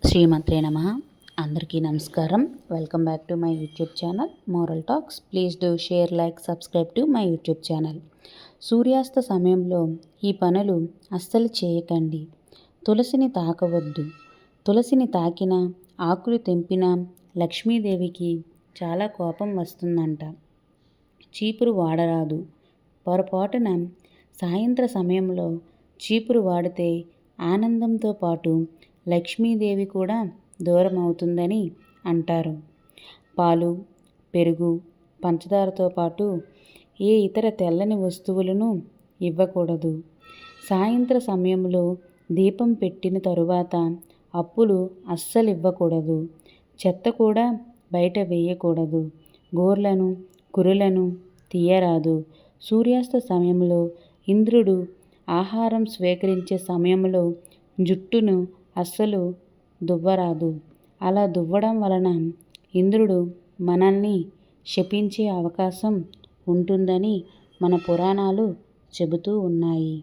శ్రీమాత్రే నమః. అందరికీ నమస్కారం. Welcome back to my YouTube channel moral talks. Please do share, like, subscribe to my YouTube channel. సూర్యాస్త సమయంలో ఈ పనులు అస్సలు చేయకండి. తులసిని తాకవద్దు. తులసిని తాకినా, ఆకులు తెంపినా లక్ష్మీదేవికి చాలా కోపం వస్తుందంట. చీపురు వాడరాదు. పొరపాటున సాయంత్ర సమయంలో చీపురు వాడితే ఆనందంతో పాటు లక్ష్మీదేవి కూడా దూరం అవుతుందని అంటారు. పాలు, పెరుగు, పంచదారతో పాటు ఏ ఇతర తెల్లని వస్తువులను ఇవ్వకూడదు. సాయంత్ర సమయంలో దీపం పెట్టిన తరువాత అప్పులు అస్సలు ఇవ్వకూడదు. చెత్త కూడా బయట వేయకూడదు. గోర్లను, కురులను తీయరాదు. సూర్యాస్త సమయంలో ఇంద్రుడు ఆహారం స్వీకరించే సమయంలో జుట్టును అస్సలు దువ్వరాదు. అలా దువ్వడం వలన ఇంద్రుడు మనల్ని శపించే అవకాశం ఉంటుందని మన పురాణాలు చెబుతూ ఉన్నాయి.